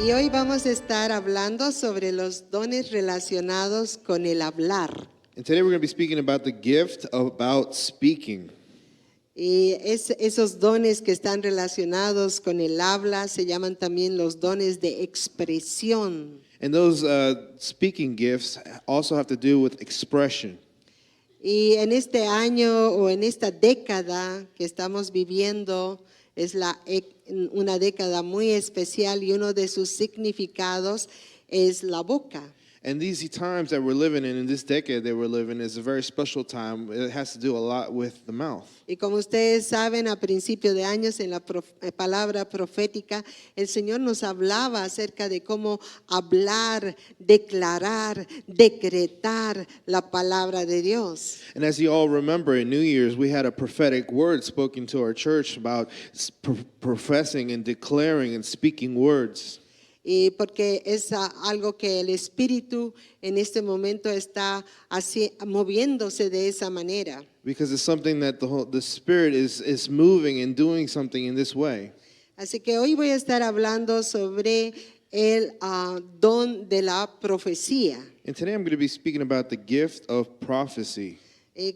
Y hoy vamos a estar hablando sobre los dones relacionados con el hablar. And today we're going to be speaking about the gift about speaking. Y esos dones que están relacionados con el habla se llaman también los dones de expresión. And those speaking gifts also have to do with expression. Y en este año o en esta década que estamos viviendo es una década muy especial y uno de sus significados es la boca. And these times that we're living in this decade that we're living, is a very special time. It has to do a lot with the mouth. Y como ustedes saben, a principio de años en la palabra profética, el Señor nos hablaba acerca de cómo hablar, declarar, decretar la palabra de Dios. And as you all remember, in New Year's, we had a prophetic word spoken to our church about professing and declaring and speaking words. Y porque es algo que el Espíritu en este momento está moviéndose de esa manera. Because it's something that the Spirit is moving and doing something in this way. Así que hoy voy a estar hablando sobre el don de la profecía. And today I'm going to be speaking about the gift of prophecy.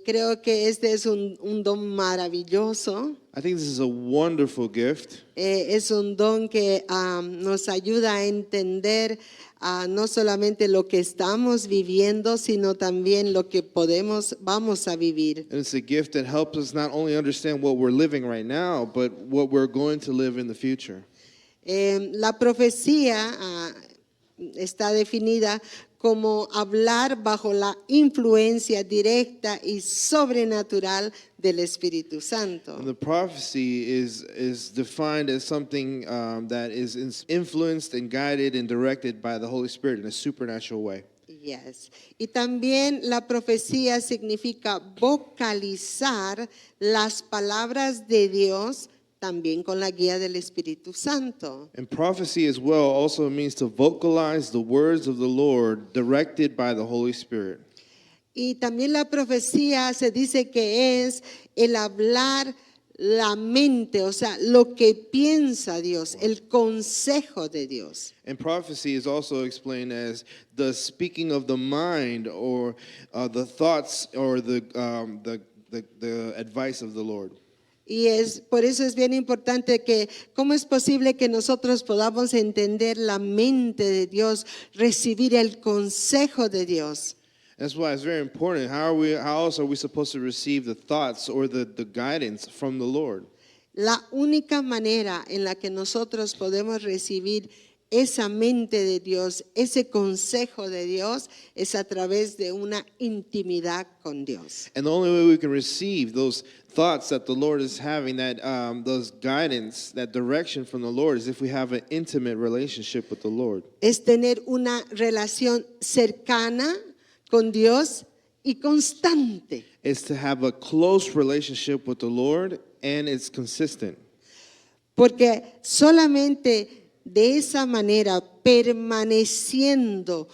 Creo que este es un don maravilloso. I think this is a wonderful gift. Es un don que nos ayuda a entender no solamente lo que estamos viviendo, sino también lo que vamos a vivir. And it's a gift that helps us not only understand what we're living right now, but what we're going to live in the future. La profecía está definida como hablar bajo la influencia directa y sobrenatural del Espíritu Santo. And the prophecy is defined as something that is influenced and guided and directed by the Holy Spirit in a supernatural way. Yes. Y también la profecía significa vocalizar las palabras de Dios también con la guía del Espíritu Santo. And prophecy as well also means to vocalize the words of the Lord directed by the Holy Spirit. Y también la profecía se dice que es el hablar la mente, o sea, lo que piensa Dios, el consejo de Dios. And prophecy is also explained as the speaking of the mind, or the thoughts, or the advice of the Lord. Y por eso es bien importante que cómo es posible que nosotros podamos entender la mente de Dios, recibir el consejo de Dios. That's why it's very important. How else are we supposed to receive the thoughts or the guidance from the Lord? La única manera en la que nosotros podemos recibir esa mente de Dios, ese consejo de Dios, es a través de una intimidad con Dios. And the only way we can receive those thoughts that the Lord is having, that those guidance, that direction from the Lord, is if we have an intimate relationship with the Lord. Es tener una relación cercana con Dios y constante. It's to have a close relationship with the Lord, and it's consistent. Porque solamente de esa manera, permaneciendo,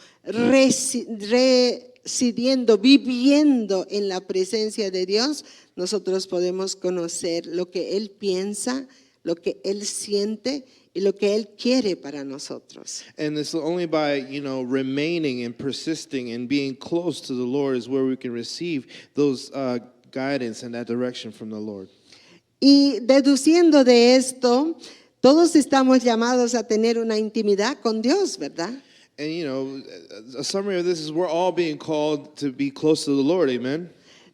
residiendo, viviendo en la presencia de Dios, nosotros podemos conocer lo que Él piensa, lo que Él siente y lo que Él quiere para nosotros. And it's only by, remaining and persisting and being close to the Lord is where we can receive those guidance and that direction from the Lord. Y deduciendo de esto, todos estamos llamados a tener una intimidad con Dios, ¿verdad? And a summary of this is we're all being called to be close to the Lord, amen?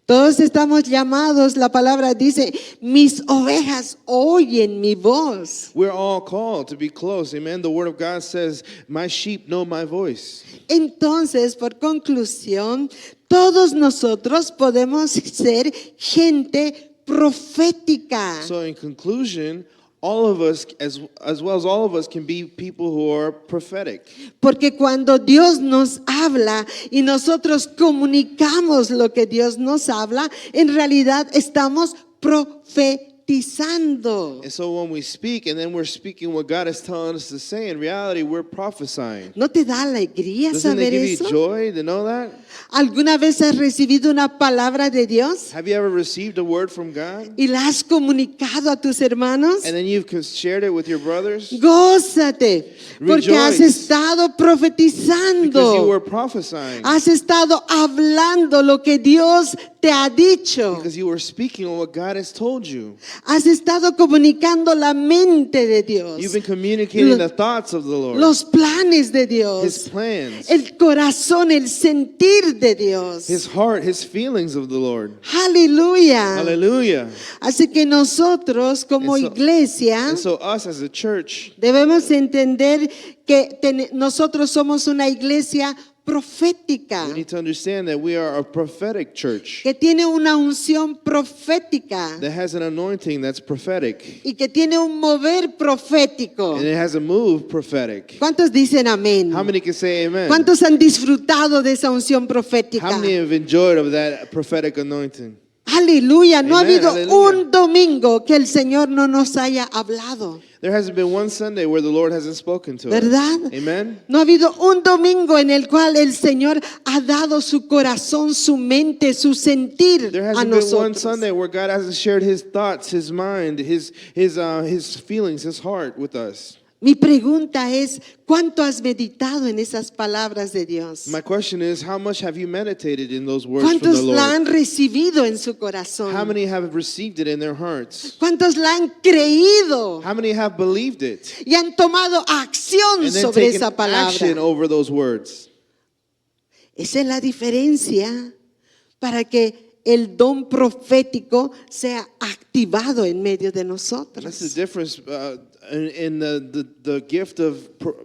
Todos estamos llamados, la palabra dice, mis ovejas oyen mi voz. We're all called to be close, amen? The Word of God says, my sheep know my voice. Entonces, por conclusión, todos nosotros podemos ser gente profética. So in conclusion, all of us, as well as all of us, can be people who are prophetic. Porque cuando Dios nos habla y nosotros comunicamos lo que Dios nos habla, en realidad estamos profetizando. profetizando. And so when we speak and then we're speaking what God is telling us to say, in reality, we're prophesying. ¿No te da alegría Doesn't it saber give you eso? joy to know that? ¿Alguna vez has recibido una palabra de Dios Have you ever received a word from God? y la has comunicado a tus hermanos? And then you've shared it with your brothers? Gózate, porque has Rejoice. estado Because you profetizando. were prophesying. Has estado hablando lo que Dios te ha dicho. Because you were speaking on what God has told you. Has estado comunicando la mente de Dios, You've been communicating the thoughts of the Lord, los planes de His Dios, plans, el corazón, el sentir de Dios. His heart, His feelings of the Lord. Aleluya. Hallelujah. Así que nosotros como And so- iglesia And so us as a church, debemos entender que nosotros somos una iglesia profética, we need to understand that we are a prophetic church que tiene una unción profética that has an anointing that's prophetic. y que tiene un mover profético. And it has a move prophetic. ¿Cuántos dicen amén? How many can say amen? ¿Cuántos han disfrutado de esa unción profética? How many have enjoyed of that prophetic anointing? Aleluya, no ha Amen, habido aleluya. un domingo que el Señor no nos haya hablado, There hasn't been one Sunday where the Lord hasn't spoken to ¿verdad? us. Amen. No ha habido un domingo en el cual el Señor ha dado su corazón, su mente, su sentir There a hasn't been one nosotros. Sunday where God hasn't shared His thoughts, His mind, His feelings, His heart with us. Mi pregunta es, ¿cuánto has meditado en esas palabras de Dios? My question is, how much have you meditated in those words from the ¿Cuántos la Lord? han recibido en su How corazón? many have received it in their hearts? ¿Cuántos la han creído How many have believed it y han tomado acción and then sobre taken esa action palabra? over those words? Esa es la diferencia para que el don profético sea activado en medio de That's the nosotros. difference in the gift of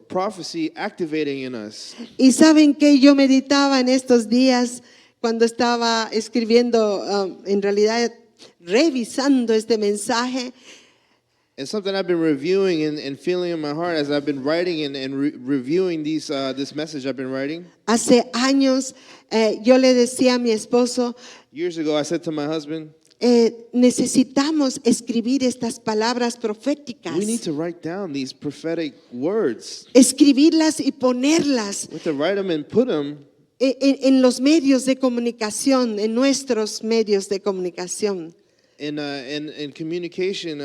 prophecy activating in us. Y saben que yo meditaba en estos días cuando estaba escribiendo, en realidad revisando este mensaje. It's something I've been reviewing and feeling in my heart as I've been writing and reviewing this message I've been writing. Hace años yo le decía a mi esposo, Years ago, I said to my husband, necesitamos escribir estas palabras proféticas, we need to write down these prophetic words. escribirlas y ponerlas We have to write them and put them en los medios de comunicación, en nuestros medios de comunicación, in communication.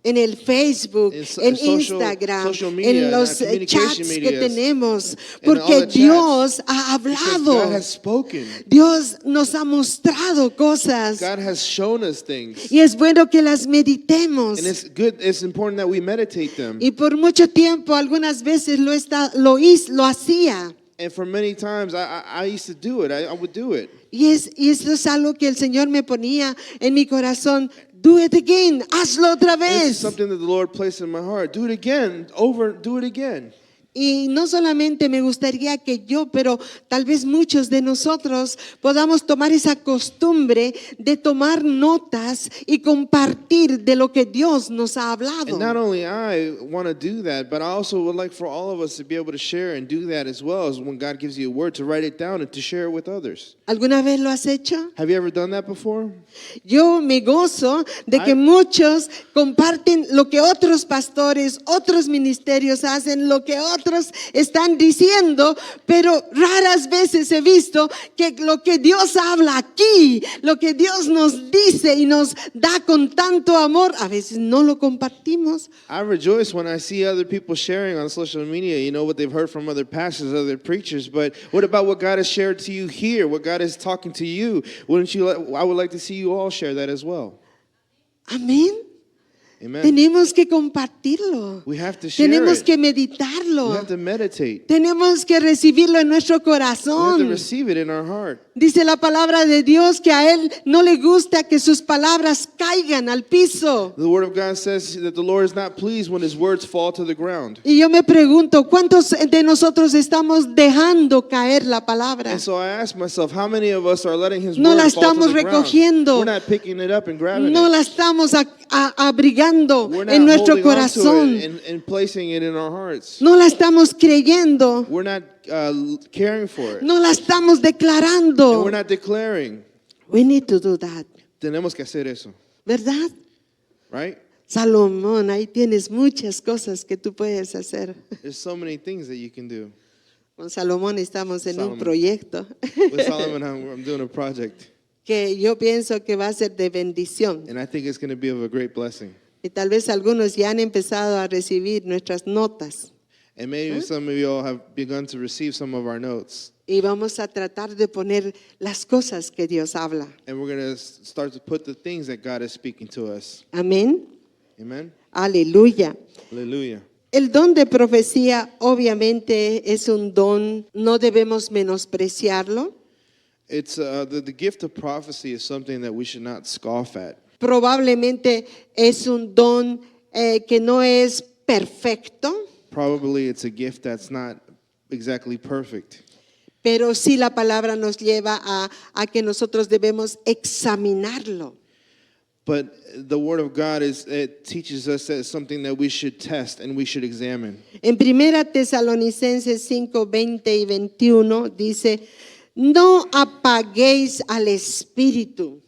en el Facebook, En en social Instagram, media, en en los communication chats que medias, tenemos, and all porque the chats, Dios ha Because hablado, God has spoken. Dios nos ha mostrado cosas God has shown us things. y es bueno que las meditemos. And it's good, it's important that we meditate them. Y por mucho tiempo, algunas veces lo hacía. And for many times, I used to do it. I would do it. Y esto es algo que el Señor me ponía en mi corazón. Do it again, hazlo otra This is vez. something that the Lord placed in my heart. Do it again, do it again. Y no solamente me gustaría que yo, pero tal vez muchos de nosotros podamos tomar esa costumbre de tomar notas y compartir de lo que Dios nos ha hablado. And not only I want to do that, but I also would like for all of us to be able to share and do that as well, as when God gives you a word, to write it down and to share it with others. ¿Alguna vez lo has hecho? Have you ever done that before? Yo me gozo de que I- muchos comparten lo que otros pastores, otros ministerios hacen, lo que otros están diciendo, pero raras veces he visto que lo que Dios habla aquí, lo que Dios nos dice y nos da con tanto amor, a veces no lo compartimos. I rejoice when I see other people sharing on social media, you know, what they've heard from other pastors, other preachers. But what about what God has shared to you here? What God is talking to you? I would like to see you all share that as well. Amén. Amen. Tenemos que compartirlo. We have to share Tenemos it. que We meditarlo. have to meditate. Tenemos que recibirlo en nuestro We have to corazón. receive it in our heart. Dice la palabra de Dios que a Él no le gusta que sus palabras caigan al piso. The Word of God says that the Lord is not pleased when His words fall to the ground. Y yo me pregunto, ¿cuántos de nosotros estamos dejando caer la palabra? And so I ask myself, how many of us are letting His No word la fall to estamos the recogiendo. ground? We're not picking it up and grabbing No it. la estamos abrigando We're not en nuestro holding on to corazón. it and placing it in our hearts. No la estamos creyendo. We're not caring for it. No la estamos And we're declarando. not declaring. We need to do that, Tenemos que hacer eso, ¿verdad? right? Salomón, ahí tienes muchas cosas que tú puedes hacer. There's so many things that you can do. Con Salomón estamos en un Solomon. proyecto With Solomon, I'm doing a project, que yo pienso que va a ser de bendición. and I think it's going to be of a great blessing. Y tal vez algunos ya han empezado a recibir nuestras notas. And maybe some of you all have begun to receive some of our notes. Y vamos a tratar de poner las cosas que Dios habla. And we're going to start to put the things that God is speaking to us. Amén. Amen? Aleluya. Hallelujah. El don de profecía obviamente es un don, no debemos menospreciarlo. It's the gift of prophecy is something that we should not scoff at. Probablemente es un don que no es perfecto, Probably it's a gift that's not exactly perfect. pero sí la palabra nos lleva a que nosotros debemos examinarlo. But the word of God it teaches us that it's something that we should test and we should examine. En 1 Tesalonicenses 5, 20 y 21 dice, no apaguéis al espíritu,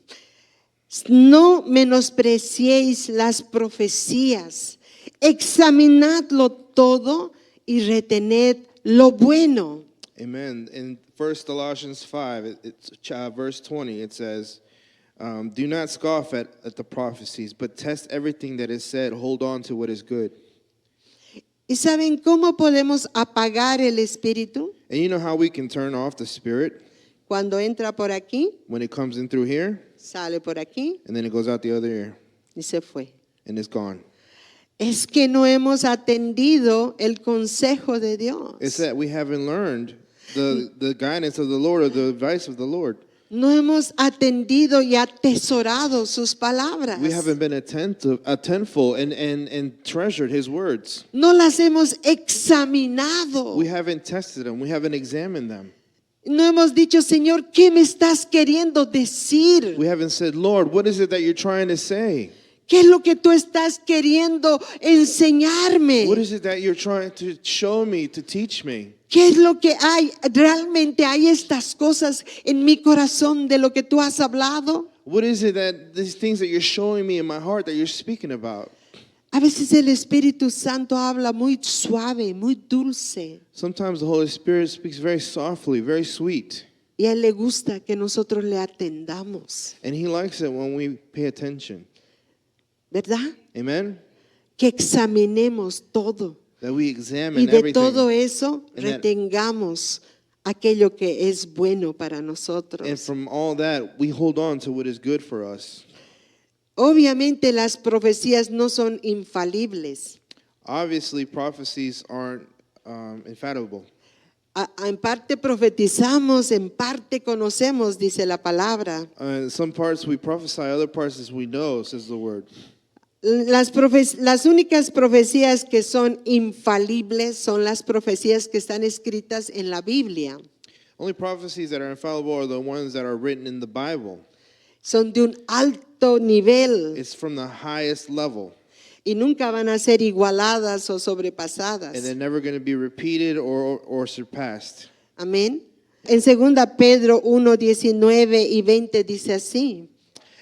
no menospreciéis las profecías, examinadlo todo y retened lo bueno. Amen. In 1 Colossians 5, verse 20, it says, do not scoff at the prophecies, but test everything that is said. Hold on to what is good. ¿Y saben cómo podemos apagar el espíritu? And you know how we can turn off the spirit? Cuando entra por aquí, When it comes in through here, sale por aquí and then it goes out the other ear, y se fue. and it's gone. Es que no hemos atendido el consejo de Dios. It's that we haven't learned the guidance of the Lord or the advice of the Lord. No hemos atendido y atesorado sus palabras. We haven't been attentful and treasured His words. No las hemos examinado. We haven't tested them. We haven't examined them. No hemos dicho, Señor, ¿qué me estás queriendo decir? We haven't said, Lord, what is it that you're trying to say? ¿Qué es lo que tú estás queriendo enseñarme? What is it that you're trying to show me, to teach me? ¿Qué es lo que hay? ¿Realmente hay estas cosas en mi corazón de lo que tú has hablado? What is it that these things that you're showing me in my heart that you're speaking about? A veces el Espíritu Santo habla muy suave, muy dulce. Sometimes the Holy Spirit speaks very softly, very sweet. Y a Él le gusta que nosotros le atendamos, And He likes it when we pay attention. ¿verdad? Amen? Que examinemos todo. That we Y examine de everything. todo eso And that- retengamos aquello que es bueno para And nosotros. from all that, we hold on to what is good for us. Obviamente las profecías no son infalibles. Obviously, prophecies aren't infallible. En parte profetizamos, en parte conocemos, dice la palabra. In some parts we prophesy, other parts as we know, says the word. Las únicas profecías que son infalibles son las profecías que están escritas en la Biblia. Only prophecies that are infallible are the ones that are written in the Bible. Son de un alto nivel It's from the highest level, y nunca van a ser igualadas o sobrepasadas. and they're never going to be repeated or surpassed. Amén. En 2 Pedro 1, 19 y 20 dice así.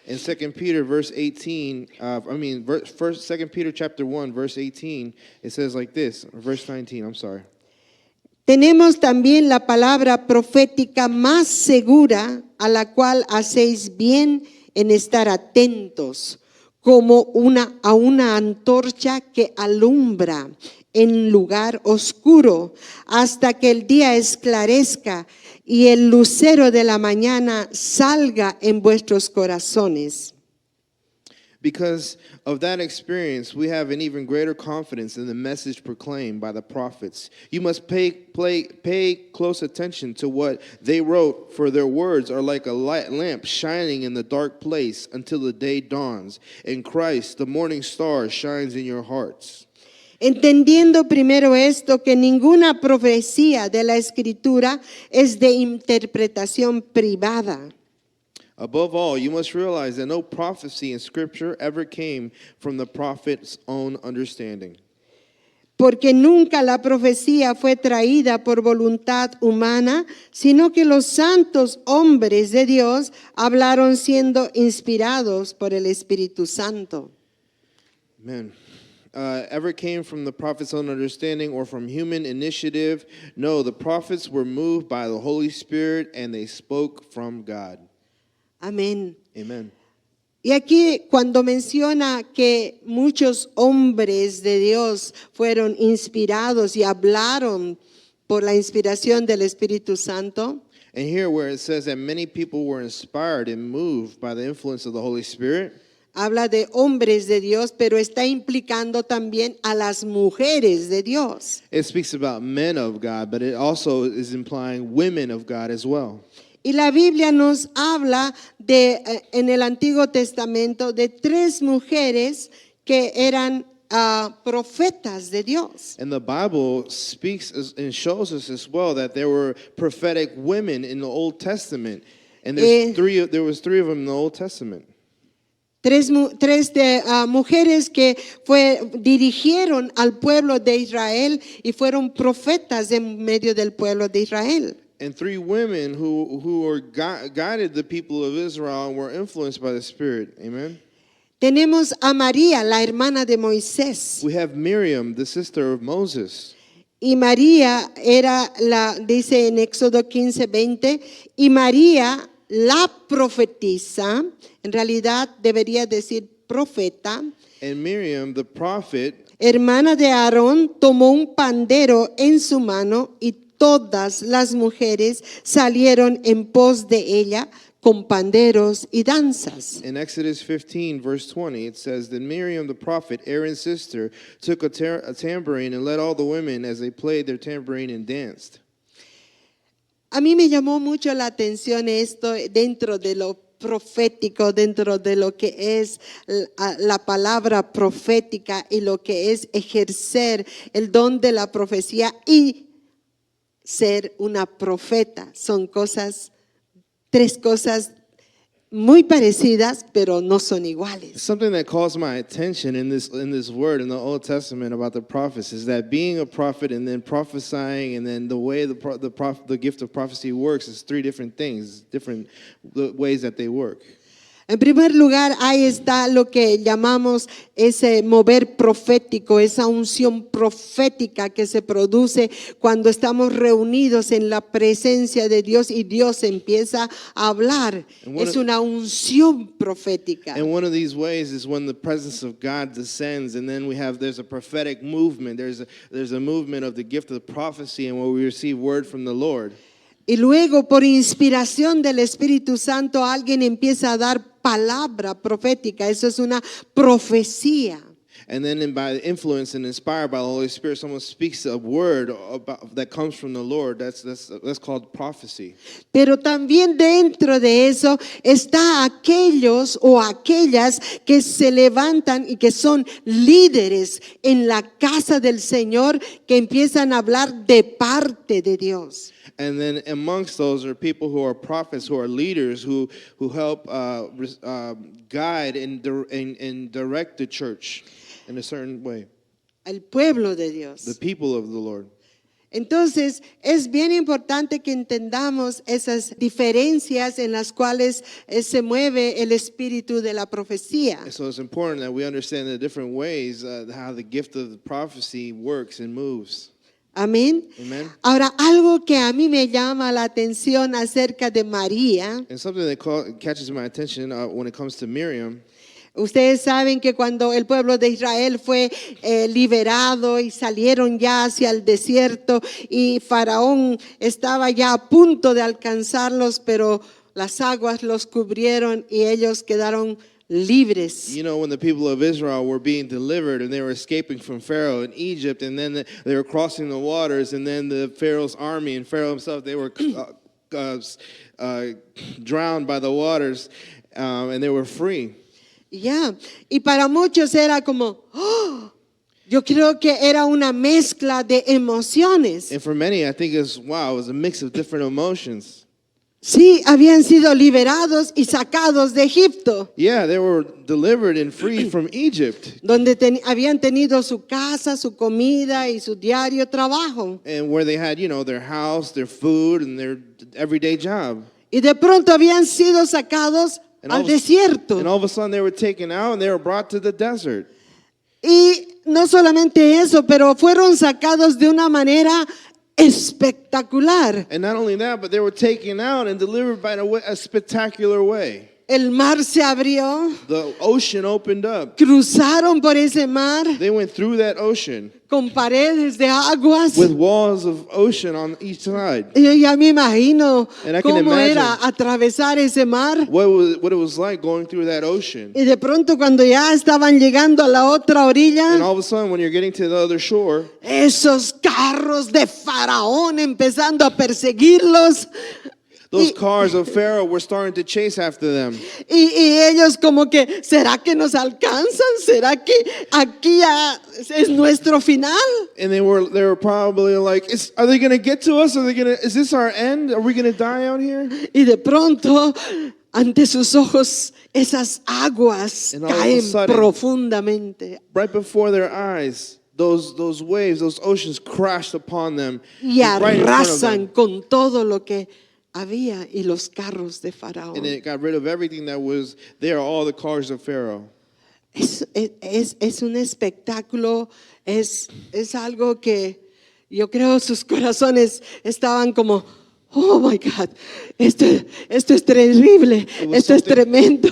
In 2 Peter verse 18, 2 Peter chapter 1 verse 18, it says like this, verse 19, I'm sorry. Tenemos también la palabra profética más segura, a la cual hacéis bien en estar atentos, como a una antorcha que alumbra en lugar oscuro, hasta que el día esclarezca y el lucero de la mañana salga en vuestros corazones. Because of that experience, we have an even greater confidence in the message proclaimed by the prophets. You must pay close attention to what they wrote, for their words are like a light lamp shining in the dark place until the day dawns, and Christ, the morning star, shines in your hearts. Entendiendo primero esto, que ninguna profecía de la Escritura es de interpretación privada. Above all, you must realize that no prophecy in Scripture ever came from the prophet's own understanding. Porque nunca la profecía fue traída por voluntad humana, sino que los santos hombres de Dios hablaron siendo inspirados por el Espíritu Santo. Amen. Ever came from the prophet's own understanding or from human initiative? No, the prophets were moved by the Holy Spirit and they spoke from God. Amén. Amen. Y aquí cuando menciona que muchos hombres de Dios fueron inspirados y hablaron por la inspiración del Espíritu Santo, And here where it says that many people were inspired and moved by the influence of the Holy Spirit, habla de hombres de Dios, pero está implicando también a las mujeres de Dios. it speaks about men of God, but it also is implying women of God as well. Y la Biblia nos habla de, en el Antiguo Testamento, de 3 mujeres que eran profetas de Dios. And the Bible speaks and shows us as well that there were prophetic women in the Old Testament. And there was three of them in the Old Testament. Tres mujeres que dirigieron al pueblo de Israel y fueron profetas en medio del pueblo de Israel. And 3 women who were guided the people of Israel and were influenced by the Spirit. Amen. Tenemos a María, la hermana de Moisés. We have Miriam, the sister of Moses. Y María dice en Éxodo 15:20, y María, la profetisa, en realidad debería decir profeta, And Miriam, the prophet, hermana de Aarón, tomó un pandero en su mano y todas las mujeres salieron en pos de ella con panderos y danzas. in Exodus 15, verse 20, it says, Then Miriam, the prophet, Aaron's sister, took a tambourine and led all the women as they played their tambourine and danced. A mí me llamó mucho la atención esto dentro de lo profético, dentro de lo que es la palabra profética y lo que es ejercer el don de la profecía y ser una profeta. Son 3 cosas muy parecidas, pero no son iguales. Something that calls my attention in this word in the Old Testament about the prophets is that being a prophet and then prophesying and then the way the gift of prophecy works is 3 different things, different ways that they work. En primer lugar, ahí está lo que llamamos ese mover profético, esa unción profética que se produce cuando estamos reunidos en la presencia de Dios y Dios empieza a hablar. Es una unción profética. And one of these ways is when the presence of God descends, and then there's a prophetic movement. There's a movement of the gift of prophecy, and where we receive word from the Lord. Y luego, por inspiración del Espíritu Santo, alguien empieza a dar palabra profética. Eso es una profecía. And then by influence and inspired by the Holy Spirit, someone speaks a word that comes from the Lord. That's called prophecy. Pero también dentro de eso está aquellos o aquellas que se levantan y que son líderes en la casa del Señor, que empiezan a hablar de parte de Dios. And then amongst those are people who are prophets, who are leaders, who help guide and direct the church in a certain way. Al pueblo de Dios. The people of the Lord. Entonces, es bien importante que entendamos esas diferencias en las cuales se mueve el espíritu de la profecía. So it's important that we understand the different ways how the gift of the prophecy works and moves. Amén. Amen. Ahora, algo que a mí me llama la atención acerca de María. And something that catches my attention when it comes to Miriam. Ustedes saben que cuando el pueblo de Israel fue liberado y salieron ya hacia el desierto y Faraón estaba ya a punto de alcanzarlos, pero las aguas los cubrieron y ellos quedaron libres. You know, when the people of Israel were being delivered and they were escaping from Pharaoh in Egypt, and then they were crossing the waters, and then the Pharaoh's army and Pharaoh himself, they were drowned by the waters, and they were free. Ya, y para muchos era como, yo creo que era una mezcla de emociones. And for many, I think it was a mix of different emotions. Sí, habían sido liberados y sacados de Egipto. Yeah, they were delivered and freed from Egypt. Donde habían tenido su casa, su comida y su diario trabajo. And where they had, their house, their food, and their everyday job. Y de pronto habían sido sacados al desierto. And all of a sudden they were taken out and they were brought to the desert. Y no solamente eso, pero fueron sacados de una manera espectacular. And not only that, but they were taken out and delivered by a spectacular way. El mar se abrió, The ocean opened up. cruzaron por ese mar They went through that ocean con paredes de aguas. with walls of ocean on each side. Y yo ya me imagino And I can cómo imagine era atravesar ese mar. What it was like going through that ocean. Y de pronto cuando ya estaban llegando a la otra And orilla, all of a sudden, when you're getting to the other shore, esos carros de Faraón empezando a perseguirlos. those cars of Pharaoh were starting to chase after them. Y ellos como que, ¿será que nos alcanzan? ¿Será que aquí ya es nuestro final? And they were probably like, are they going to get to us? Is this our end? Are we going to die out here? Y de pronto, ante sus ojos, esas aguas And all of a caen sudden, profundamente Right before their eyes, those waves, those oceans crashed upon them. y right in front of them. arrasan con todo lo que había y los carros de Faraón. And it got rid of everything that was there, all the cars of Pharaoh. Es un espectáculo, es algo que yo creo sus corazones estaban como, oh my God, esto es terrible, It was esto es something- tremendo.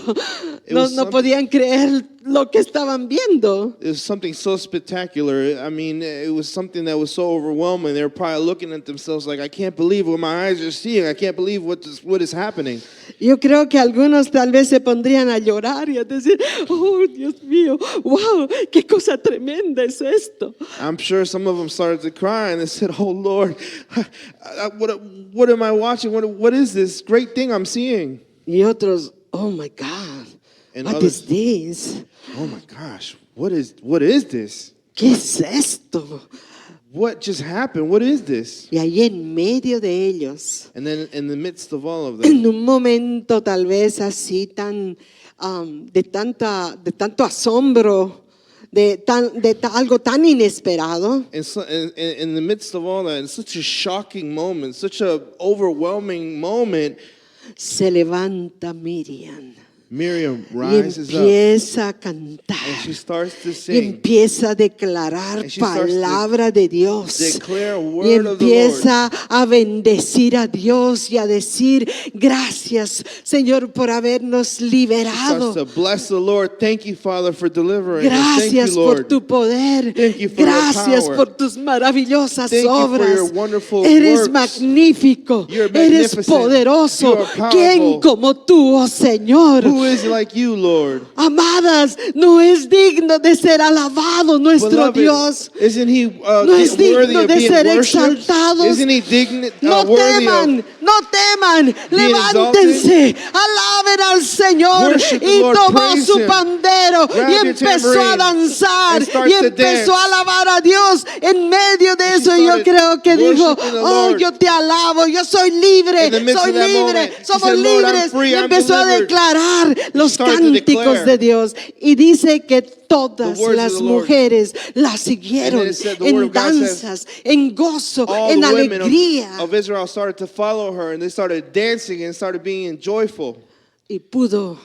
No was podían creer lo que estaban viendo. It was something so spectacular. I mean, it was something that was so overwhelming. They were probably looking at themselves like, I can't believe what my eyes are seeing. I can't believe what is happening. Yo creo que algunos tal vez se pondrían a llorar y a decir, oh Dios mío, wow, qué cosa tremenda es esto. I'm sure some of them started to cry and they said, oh Lord, what am I watching? What is this great thing I'm seeing? Y otros, oh my God, And what others- is this? Oh my gosh, what is this? ¿Qué es esto? What just happened? What is this? Y ahí en medio de ellos, And then in the midst of all of en them, un momento tal vez así tan de tanto asombro, algo tan inesperado, in the midst of all that, in such a shocking moment, such a overwhelming moment, se levanta Miriam Miriam y rises up empieza a cantar. and she starts to Y sing. empieza a declarar And she starts to palabra de Dios. declare a Y word of the empieza a bendecir a Dios y a decir gracias, Señor, por habernos She liberado. starts to bless the Lord. Thank you, Father, for delivering us. Thank Gracias you, por Lord. tu poder. Thank you for your Gracias power. por tus maravillosas Thank you for obras. your wonderful Eres works. magnífico. You're Eres magnificent. poderoso. You are powerful. ¿Quién como tú, oh Señor? Who is like you, Lord? Amadas, no es digno de ser alabado nuestro Beloved, Dios. isn't he No es worthy digno of de being ser worshipped? exaltados. Isn't he worthy No of teman, no teman, being levántense, alaben al Señor. Worship the Y Lord, tomó praise su Him. pandero Grab y your empezó a tambourine danzar and start y to empezó dance. a alabar a Dios. En medio de And she eso yo started creo que dijo, worshiping the oh, Lord. yo te alabo, yo soy libre, In the midst soy of that libre, moment, she somos said, Lord, I'm libres. free, Y I'm empezó a delivered. declarar los started to cánticos declare de Dios. Y dice que todas the words of las the Lord. mujeres la siguieron And then it said, the word en of God says, danzas, en gozo, All en the women alegría. of Israel started to follow her, and they started dancing and started being joyful. Y pudo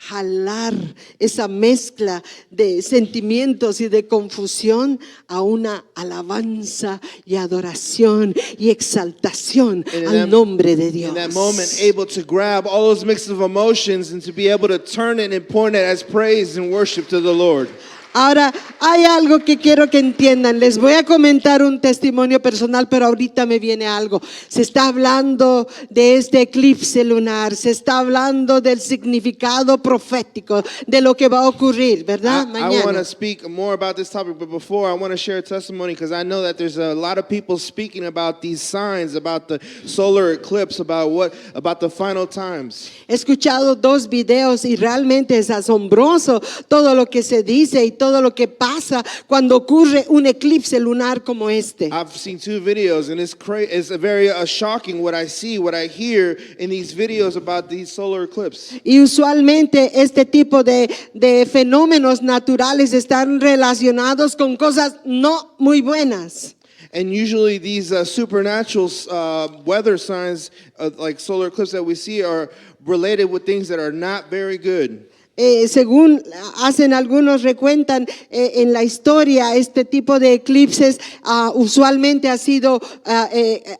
jalar esa mezcla de sentimientos y de confusión a una alabanza y adoración y exaltación And in al that- nombre de Dios. In that moment, able to grab all those mixes of emotions and to be able to turn it and point it as praise and worship to the Lord. Ahora, hay algo que quiero que entiendan. Les voy a comentar un testimonio personal, pero ahorita me viene algo. Se está hablando de este eclipse lunar, se está hablando del significado profético de lo que va a ocurrir, ¿verdad? I want Mañana. to speak more about this topic, but before I want to share a testimony because I know that there's a lot of people speaking about these signs, about the solar eclipse, about the final times. He escuchado dos videos y realmente es asombroso todo lo que se dice y todo lo que pasa cuando ocurre un eclipse lunar como este. I've seen two videos, and it's very shocking what I see, what I hear in these videos about these solar eclipse. Y usualmente este tipo de fenómenos naturales están relacionados con cosas no muy buenas. And usually these supernatural weather signs, like solar eclipse that we see, are related with things that are not very good. según hacen algunos, recuentan en la historia, este tipo de eclipses usualmente ha sido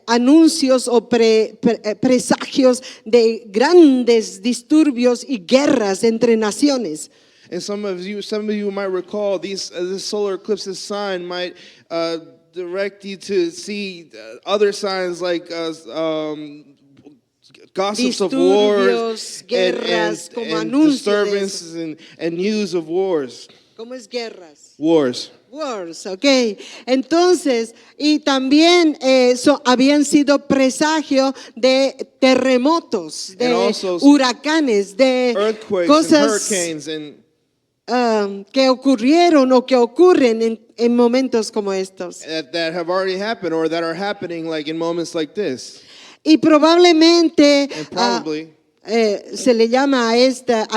anuncios o presagios de grandes disturbios y guerras entre naciones. And some of you might recall this solar eclipse's sign might direct you to see other signs like gossips of wars guerras, and, como and anuncios disturbances and news of wars. ¿Cómo es guerras? Wars. Wars, ok. Entonces, y también habían sido presagio de terremotos, de huracanes, de Earthquakes cosas and hurricanes and que ocurrieron o que ocurren en momentos como estos. that have already happened or that are happening like in moments like this. Y probablemente And probably se le llama a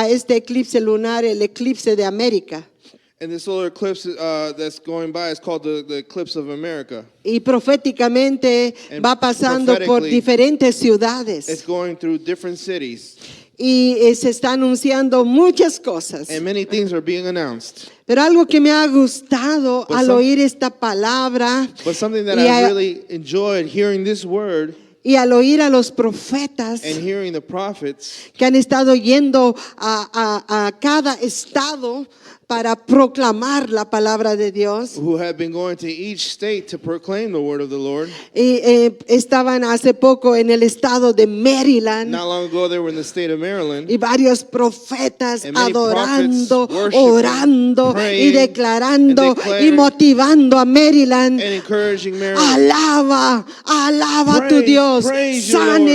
este eclipse lunar el eclipse de América. and the solar eclipse that's going by is called the eclipse of America. Y proféticamente And va pasando por prophetically, diferentes ciudades. It's going through different cities. Y se está anunciando muchas cosas. And many things are being announced. Pero algo que me ha gustado But al some- oír esta palabra But something that y, I really enjoyed hearing this word y al oír a los profetas and hearing the prophets que han estado yendo a cada estado para proclamar la palabra de Dios. who have been going to each state to proclaim the word of the Lord. Y estaban hace poco en el estado de Maryland. Not long ago, they were in the state of Maryland. Y varios profetas And many adorando, prophets worshiping, orando y praying, declarando and declaring, y motivando a Maryland. And encouraging Maryland. Alaba a tu Praise, Dios. praise you, Sale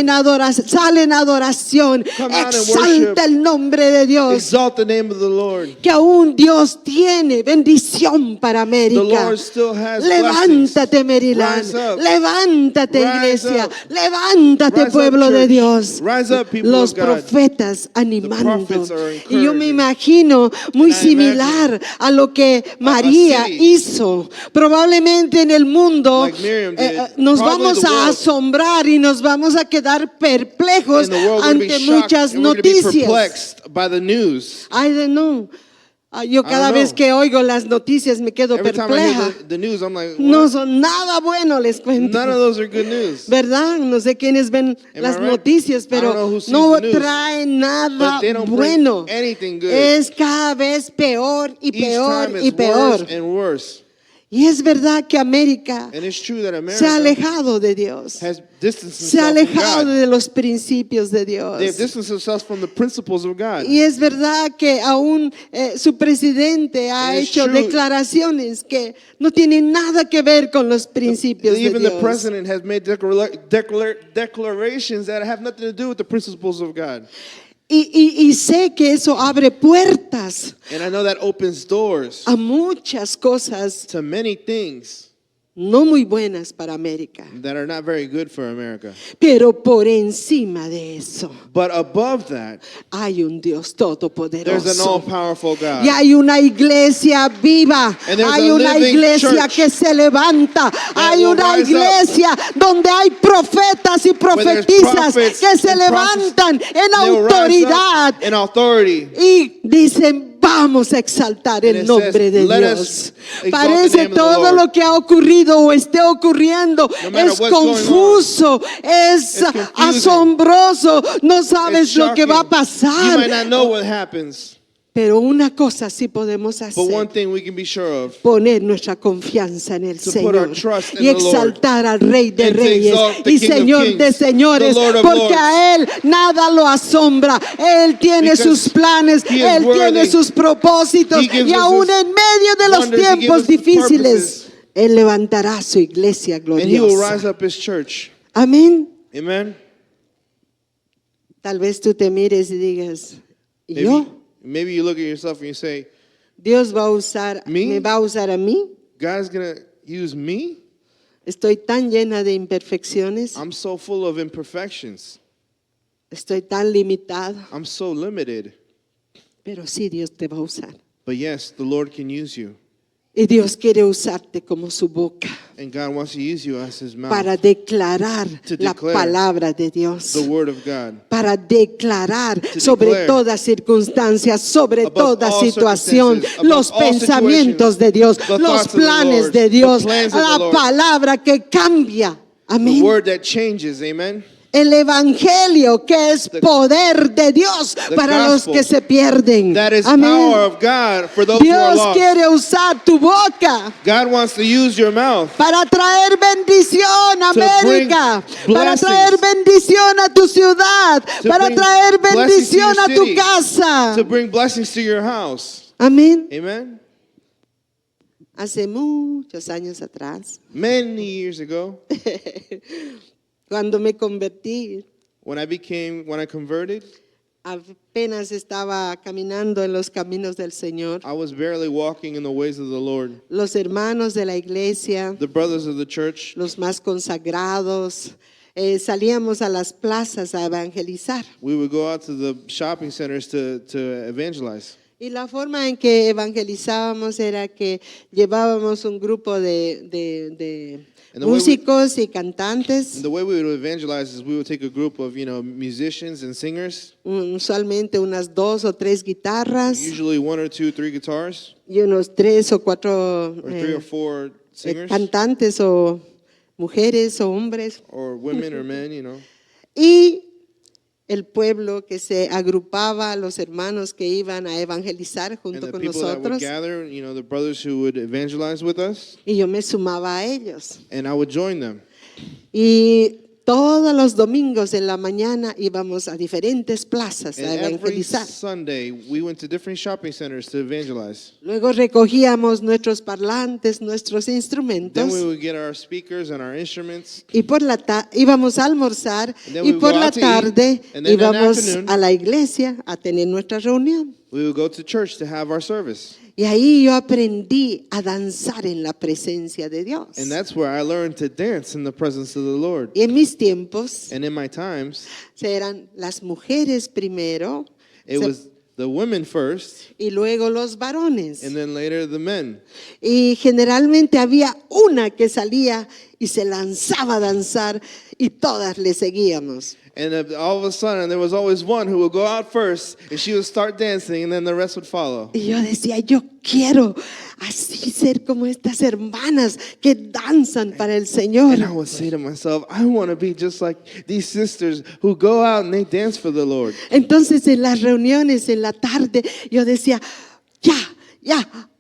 en adoración. Come out and Exalta worship. el nombre de Dios. Exalt the name of the Lord. Que aún Dios tiene bendición para The América. Lord still has Levántate, blessings. Maryland. Rise up. Levántate, Rise iglesia. up. Levántate, Rise up, pueblo de church. Dios. Rise up, people Los of God. profetas animando. prophets are Y yo me encouraging. imagino muy And I similar a lo que María city. hizo. Probablemente en el mundo Like Miriam did. nos Probably vamos the a world. asombrar y nos vamos a quedar perplejos And the world will be ante shocked muchas and we're going to be noticias. perplexed by the news. I don't know. Yo cada don't vez know. que oigo las noticias me quedo Every time I perpleja. hear the news, I'm like, No what? son nada bueno, les cuento. None of those are good news. ¿Verdad? No sé quiénes ven Am las I right? noticias, I don't know pero who sees no the news, traen nada But they don't bueno. bring anything good. Es cada vez peor y Each peor time y it's peor. worse and worse. Y es verdad que América And it's true that se ha America alejado de Dios. has distanced Se ha themselves from alejado God. de los principios de Dios. They have distanced themselves from the principles of God. Y es verdad que aún su presidente ha It is hecho true. declaraciones que no tienen nada que ver con los principios de Even the Dios. president has made declarations that have nothing to do with the principles of God. Y sé que eso abre puertas And I know that opens doors a muchas cosas to many things no muy buenas para América. that are not very good for America. Pero por encima de eso But above that, hay un Dios there's an todopoderoso. all-powerful God. Y hay una iglesia viva, And there's hay a una living iglesia church que se levanta, hay will una rise up. iglesia donde hay profetas y Where there's profetizas prophets que se and levantan en They'll rise autoridad up in authority. y dicen: vamos a exaltar el it nombre says, de "Let Dios". us exalt the Parece name of the todo Lord. lo que ha ocurrido o esté ocurriendo No matter es what's going on, confuso, es it's confusing. asombroso, no sabes It's lo que va a shocking. pasar. You might not know what happens, Pero una cosa sí podemos but one hacer: thing we can be sure of. poner nuestra confianza en el To put our Señor trust in y the Lord. exaltar al Rey de And to Reyes exalt the y King of Señor de Kings, Señores, the Lord of porque Lords. a Él nada lo asombra. Él tiene Because sus planes, He is Él tiene worthy. sus propósitos He gives y us aún His en medio de los wonders, He tiempos gives us His difíciles, purposes. Él levantará su iglesia And He will rise gloriosa. up His church. Amén. Amen. Tal vez tú te mires y digas: ¿y Maybe, yo? maybe you look at yourself and you say, Dios va a usar, Me? me va a usar a mí. God's going to use me? Estoy tan llena de imperfecciones. I'm so full of imperfections. Estoy tan limitada, I'm so limited. pero sí Dios te va a usar. But yes, the Lord can use you. Y Dios quiere usarte como su boca And God wants to use you as His mouth para declarar to la declare palabra de Dios. the Word of God. Para declarar To sobre declare toda circunstancia, sobre above toda all situación, circumstances, above los all pensamientos situations, de Dios, the los thoughts of the planes Lord, de Dios, the plans of the la Lord. palabra que cambia. The Amén. Word that changes, amen. El evangelio que es poder de Dios para los gospel que se pierden. That is Amén. power of God for those who are Dios lost. quiere usar tu boca God wants to use your mouth para traer bendición a To bring América, para blessings. traer bendición a tu ciudad, To para bring traer blessings to your bendición a tu city. casa. to bring blessings to your house. Amén. Amen. Hace muchos años atrás, Many years ago, cuando me convertí, when I converted, apenas estaba caminando en los caminos del Señor. I was barely walking in the ways of the Lord. Los hermanos de la iglesia, The brothers of the church, los más consagrados, salíamos a las plazas a evangelizar. we would go out to the shopping centers to evangelize. Y la forma en que evangelizábamos era que llevábamos un grupo de And the way we- músicos y cantantes, And the way we would evangelize is we would take a group of, musicians and singers, usualmente unas 2 o 3 guitarras usually 1 or 2, 3 guitars, y unos 3 o 4 or 3 or 4 singers, cantantes o mujeres o hombres. or women or men, Y el pueblo que se agrupaba, los hermanos que iban a evangelizar And junto the con people that would nosotros, gather, the brothers who would evangelize with us, y yo me sumaba a ellos. and I would join them. Y todos los domingos en la mañana íbamos a diferentes plazas a And every evangelizar. Sunday, we went to different shopping centers to evangelize. Luego recogíamos nuestros parlantes, nuestros Then instrumentos, we would get our speakers and our instruments. y por la íbamos a almorzar, And then y we would por go la out to eat, tarde and then in the íbamos afternoon, a la iglesia a tener nuestra reunión. We would go to church to have our service. Y ahí yo aprendí a danzar en la presencia de Dios. And that's where I learned to dance in the presence of the Lord. Y en mis tiempos And in my times, eran las mujeres primero it was the women first, y luego los varones. and then later the men. Y generalmente había una que salía y se lanzaba a danzar y todas le seguíamos. And all of a sudden, there was always one who would go out first, and she would start dancing, and then the rest would follow. Y yo decía, yo quiero así ser como estas hermanas que danzan para el Señor. And I would say to myself, I want to be just like these sisters who go out and they dance for the Lord. Entonces en las reuniones en la tarde yo decía, ya,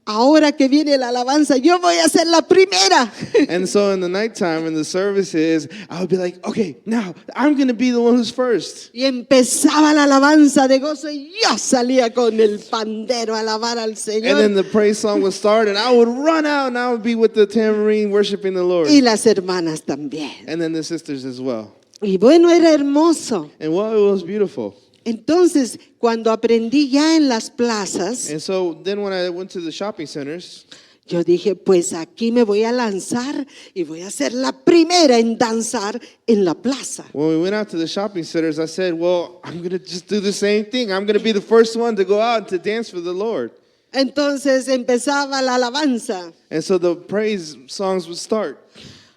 ahora que viene la alabanza, yo voy a ser la primera. And so in the nighttime, in the services, I would be like, okay, now I'm going to be the one who's first. Y empezaba la alabanza de gozo y yo salía con el pandero a alabar al And Señor. then the praise song would start, and I would run out, and I would be with the tambourine worshiping the Lord. Y las hermanas también. And then the sisters as well. Y bueno, era hermoso. And well, it was beautiful. Entonces, cuando aprendí ya en las plazas, And so then when I went to the shopping centers, yo dije, pues aquí me voy a lanzar y voy a ser la primera en danzar en la plaza. when we went out to the shopping centers, I said, well, I'm going to just do the same thing. I'm going to be the first one to go out and to dance for the Lord. Entonces empezaba la alabanza. And so the praise songs would start.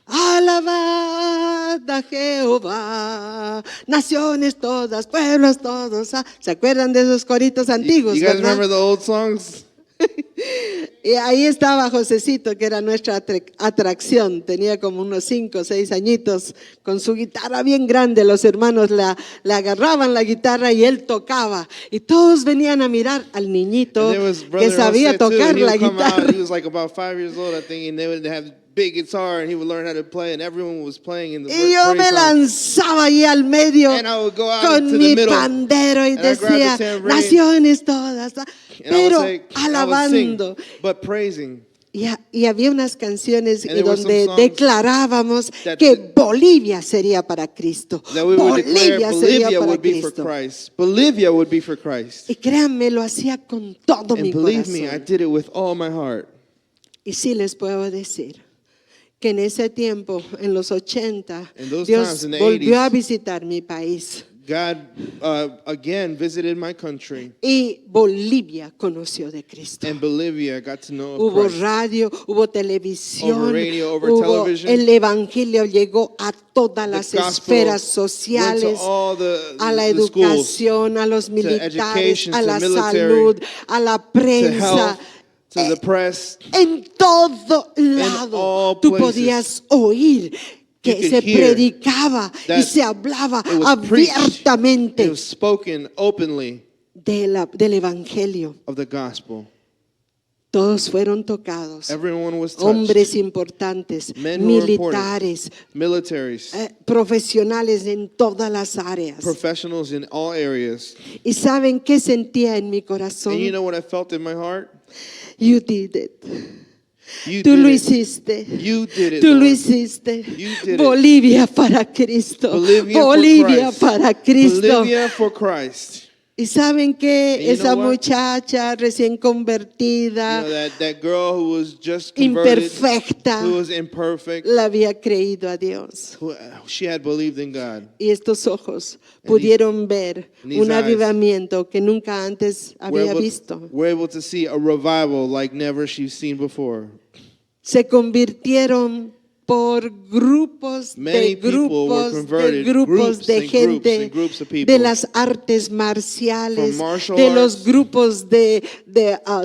Alabad a Jehová, naciones todas, pueblos todos. ¿Se acuerdan de esos coritos antiguos? You guys verdad? remember the old songs? Y ahí estaba Josecito, que era nuestra atracción. Tenía como unos 5 o 6 añitos, con su guitarra bien grande. Los hermanos le agarraban la guitarra y él tocaba. Y todos venían a mirar al niñito And there was que Brother sabía Jose too. tocar He la would come out. guitarra. He was like about 5 years old, I think, and they would have big guitar, and he would learn how to play, and everyone was playing in the Y yo me praise songs. lanzaba ahí al medio And I would go out con into the mi middle, pandero y and I grabbed the decía, tambourine, naciones todas, And pero I would alabando. sing, but praising. Y había unas canciones And there were donde some songs declarábamos that- que Bolivia sería para Cristo. That we would declare Bolivia sería Bolivia para would be for Cristo. Christ. Bolivia would be for Christ. Y créanme, lo hacía con todo mi And believe me, I corazón. did it with all my heart. Y sí les puedo decir que en ese tiempo, en los 80, In those Dios times, in the volvió 80s, a visitar mi país. God again visited my country, y Bolivia conoció de Cristo. and Bolivia got to know of Hubo Christ. radio, hubo televisión, Over radio, over hubo television. el evangelio llegó a todas las The gospel esferas went to sociales, all a la the schools, educación, a los militares, education, a to la military, salud, a la to prensa. health, to the press. En todo lado all tú places. podías oír que You could se hear predicaba y that se hablaba It was preached, abiertamente it was spoken openly del evangelio. of the gospel. Todos fueron tocados. Everyone was touched. Hombres importantes, Men who were militares, Militaries, profesionales en todas las áreas. professionals in all areas. ¿Y saben qué sentía en mi corazón? And you know what I felt in my heart? You did it. You Tú did lo it. hiciste. You did it, Tú lo Lord. hiciste. You did it. Bolivia para Cristo. Bolivia for Christ. para Cristo. Bolivia for Christ. Y saben que And you esa know what? muchacha recién You convertida, know, that girl who was just converted, imperfecta, who was imperfect, la había creído a Dios. she had believed in God. Y estos ojos pudieron ver these un eyes avivamiento que nunca antes había visto. We're able to see a revival like never she's seen before. Se convirtieron por grupos Many people were converted, groups de and gente groups of people. de las artes marciales, From martial de los arts, grupos de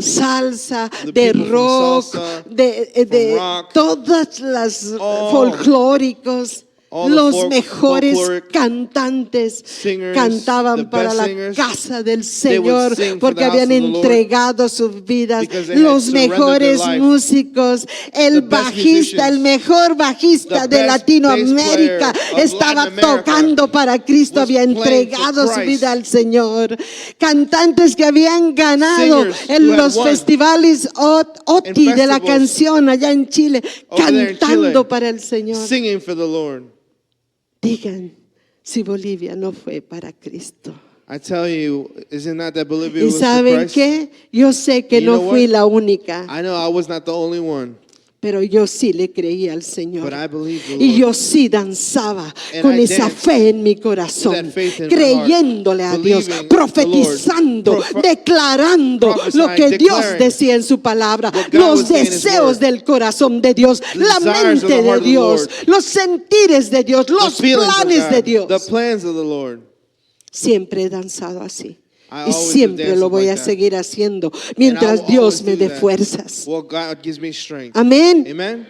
salsa, the de people from rock, salsa, de rock, todas las all folclóricos. all the Los mejores folkloric cantantes singers, cantaban the para best la singers, casa del they would Señor sing for porque the house habían of the Lord entregado sus vidas. because they had Los surrendered mejores their life. músicos, el The best bajista, el musicians, mejor bajista the de best Latinoamérica bass player of estaba Latin America tocando para Cristo, was había playing for entregado su Christ. vida al Señor. Cantantes que habían ganado Singers en who had los won festivales OTI de la festivals canción allá en Chile, over there in cantando Chile, para el Señor. singing for the Lord. Digan si Bolivia no fue para Cristo. I tell you, isn't that Bolivia ¿Y was for saben Christ? qué? Yo sé que You no know fui what? la única, I know I was not the only one, pero yo sí le creí al Señor. but I believe the Y Lord. yo sí danzaba And con I esa danced fe en mi with corazón, that faith in my creyéndole a heart, Dios, believing profetizando, the Lord, declarando prophesying, lo que Dios declaring decía en su palabra, what God los was saying in His deseos word, del corazón de Dios, la desires of the mente de heart of the Dios, Lord, los sentires de Dios, los the feelings of planes de God, Dios. the plans of the Lord. Siempre he danzado así. I Y always have siempre danced lo voy like a that. seguir haciendo And I mientras will Dios always me do dé that. fuerzas. Well, God gives me strength. Amén. Amen.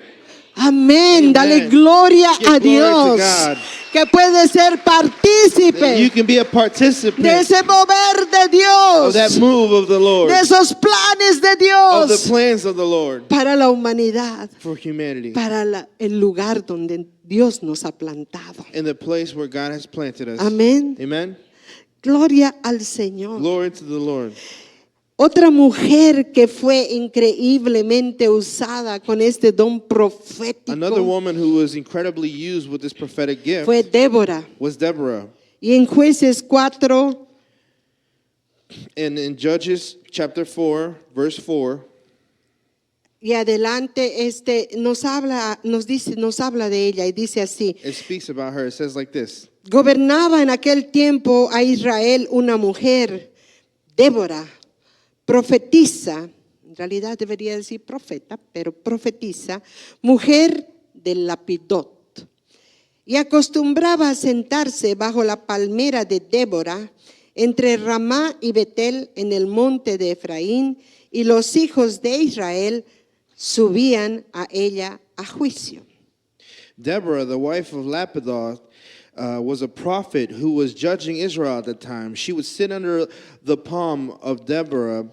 Amén. Dale Amen. gloria Give a glory to Dios. God. Que puede ser You partícipe can be a de participant ese mover de of Dios, that move of the Lord, de esos planes de of the Dios plans of the Lord para la humanidad, for humanity, para el lugar donde Dios nos ha plantado. in the place where God has planted us. Amén. Amen. Gloria al Señor. Glory to the Lord. Otra mujer que fue increíblemente usada con este don profético Another woman who was incredibly used with this prophetic gift fue Débora. was Deborah. Y en Jueces 4, And in Judges chapter 4, verse 4, y adelante nos habla de ella y dice así: it speaks about her. It says like this. gobernaba en aquel tiempo a Israel una mujer, Débora, profetisa, en realidad debería decir profeta, pero profetisa, mujer de Lapidot. Y acostumbraba a sentarse bajo la palmera de Débora entre Ramá y Betel en el monte de Efraín, y los hijos de Israel subían a ella a juicio. Deborah, the wife of Lapidoth, was a prophet who was judging Israel at the time. She would sit under the palm of Deborah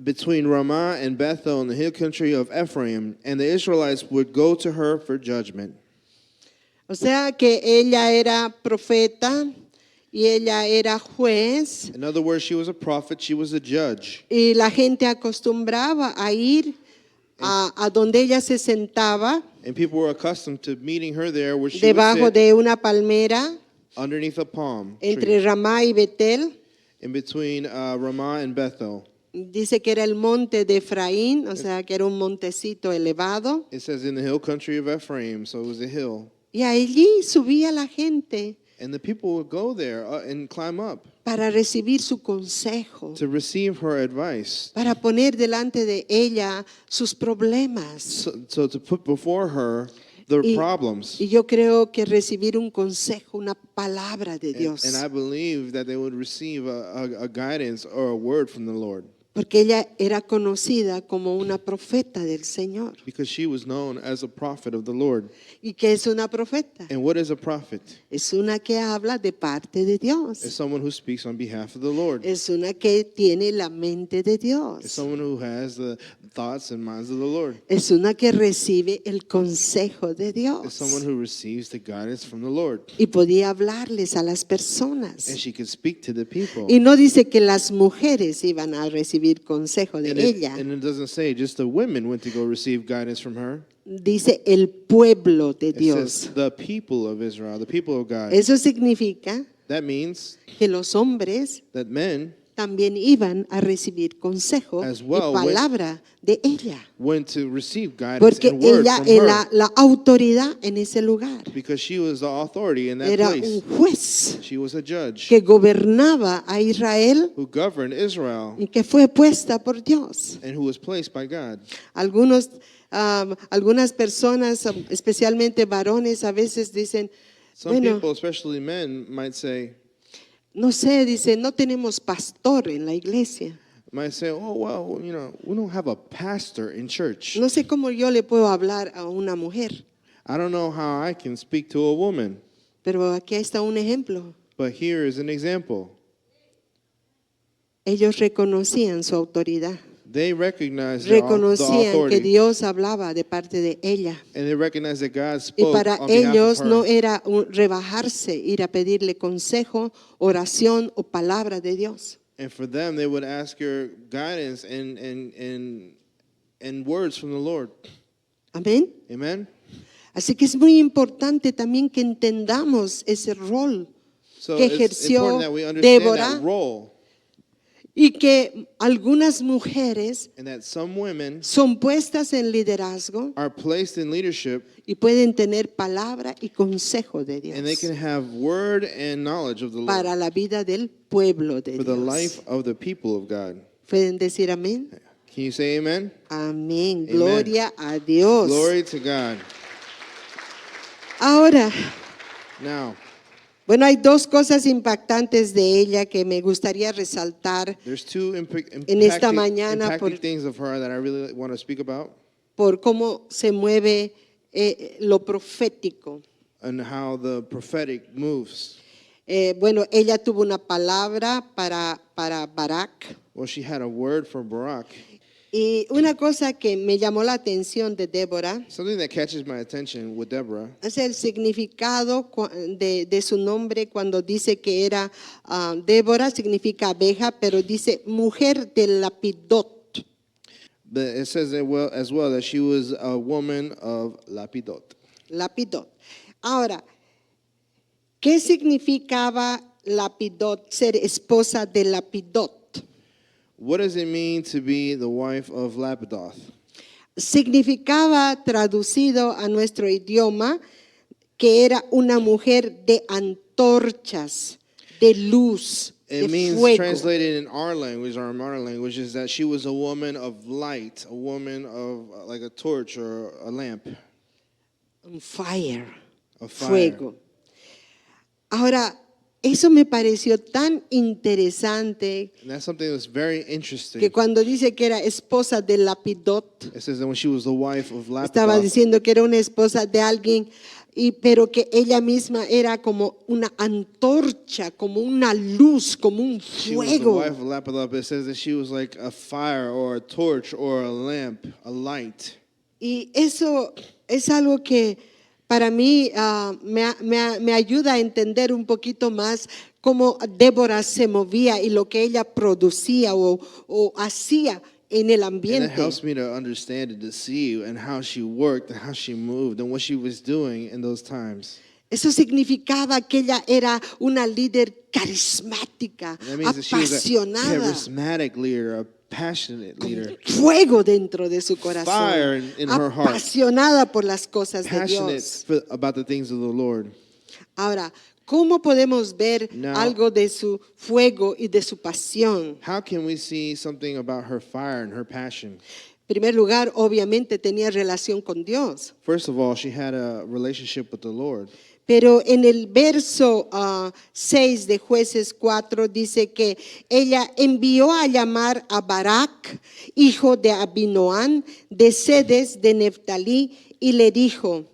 between Ramah and Bethel in the hill country of Ephraim, and the Israelites would go to her for judgment. O sea que ella era profeta y ella era juez, In other words, she was a prophet, she was a judge. y la gente acostumbraba a ir a donde ella se sentaba, And people were accustomed to meeting her there where she debajo would sit de una palmera underneath a palm entre tree Ramá y Betel. in between Ramah and Bethel. Dice que era el monte de Efraín, o sea que era un montecito elevado. It says in the hill country of Ephraim, so it was a hill. Y allí subía la gente And the people would go there and climb up para recibir su consejo, to receive her advice. para poner delante de ella sus problemas. So to put before her their problems. Y yo creo que recibir un consejo, una palabra de Dios. And I believe that they would receive a guidance or a word from the Lord. Porque ella era conocida como una profeta del Señor. Because she was known as a prophet of the Lord. ¿Y qué es una profeta? And what is a prophet? Es una que habla de parte de Dios. It's someone who speaks on behalf of the Lord. Es una que tiene la mente de It's Dios. someone who has the thoughts and minds of the Lord. Es una que recibe el consejo de It's Dios. someone who receives the guidance from the Lord. Y podía hablarles a las personas. And she could speak to the people. Y no dice que las mujeres iban a recibir consejo de And ella. it doesn't say just the women went to go receive guidance from her. Dice el pueblo de It Dios. says the people of Israel, the people of God. Eso significa That means que los hombres that men también iban a recibir consejo As y well palabra de ella. went to receive guidance Porque and word ella from era her. la autoridad en ese lugar. Because she was the authority in that Era place. un juez She was a judge que gobernaba a Israel who governed Israel y que fue puesta por Dios. and who was placed by God. Algunas personas, especialmente varones, a veces dicen, Some bueno, people, especially men, might say, no sé, dice, no tenemos pastor en la iglesia. oh, well, you know, we don't have a pastor in church. No sé cómo yo le puedo hablar a una mujer, I don't know how I can speak to a woman, pero aquí está un ejemplo. but here is an example. Ellos reconocían su autoridad, They recognize the reconocían que authority, Dios hablaba de parte de ella. and they recognize that God Y spoke para on behalf ellos of her. no era rebajarse, ir a pedirle consejo, oración o palabra de Dios. And for them, they would ask her guidance and words from the Lord. Amén. Amen? Así que es muy importante también que entendamos ese rol So que it's ejerció important that we understand Débora that role, y que algunas mujeres and that some women son puestas en liderazgo are placed in leadership, y pueden tener palabra y consejo de and they Dios can have word and knowledge of the Lord para la vida del pueblo de for the Dios. life of the people of God. ¿Pueden decir amén? Can you say amen? Amén. Gloria a Dios. Glory to God. Ahora, Now, bueno, hay dos cosas impactantes de ella que me gustaría resaltar there's two En esta mañana impacting things of her that I really want to speak about, por cómo se mueve lo profético. and how the prophetic moves. Bueno, ella tuvo una palabra para Barak. Well, she had a word for Barak. Y una cosa que me llamó la atención de Débora Something that catches my attention with Deborah es el significado de su nombre cuando dice que era Débora, significa abeja, pero dice mujer de Lapidot. But it says as well that she was a woman of Lapidot. Lapidot. Ahora, ¿qué significaba Lapidot, ser esposa de Lapidot? What does it mean to be the wife of Lapidoth? Significaba, traducido a nuestro idioma, que era una mujer de antorchas, de luz, It de means, fuego. translated in our language, our modern language, is that she was a woman of light, a woman of like a torch or a lamp, Un fire, a fire. fuego. Ahora, eso me pareció tan interesante And that's something that's very interesting. que cuando dice que era esposa de Lapidot, It says that when she was the wife of estaba Lapidoth, diciendo que era una esposa de alguien, pero que ella misma era como una antorcha, como una luz, como un she was the fuego. wife of Lapidoth, but it says that she was like a fire or a torch or a lamp, a light. Y eso es algo que para mí me ayuda a entender un poquito más cómo Débora se movía y lo que ella producía o hacía en el And it ambiente. helps me to understand and to see and how she worked and how she moved and what she was doing in those times. Eso significaba que ella era una líder carismática, That means that she was a apasionada, charismatic leader, a passionate leader, fuego dentro de su corazón, fire in her heart, apasionada por las cosas de passionate Dios. about the things of the Lord. Ahora, ¿Cómo podemos ver Now- algo de su fuego y de su pasión? How can we see something about her fire and her passion? En primer lugar, obviamente tenía relación con Dios. First of all, she had a relationship with the Lord. Pero en el verso 6 de Jueces 4 dice que ella envió a llamar a Barak, hijo de Abinoam, de Sedes de Neftalí, y le dijo: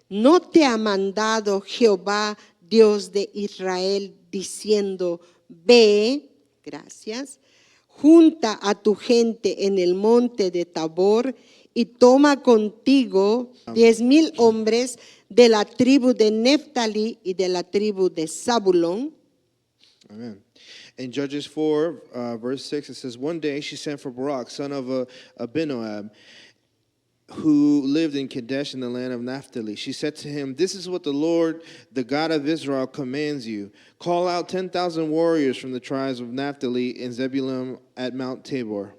¿no te ha mandado Jehová, Dios de Israel, diciendo: ve, gracias, junta a tu gente en el monte de Tabor y toma contigo 10,000 hombres de la tribu de Neftalí y de la tribu de Zabulón? Amen. In Judges 4, verse 6, it says, one day she sent for Barak, son of Abinoam, who lived in Kadesh in the land of Naphtali. She said to him, this is what the Lord, the God of Israel, commands you. Call out 10,000 warriors from the tribes of Naphtali and Zebulun at Mount Tabor.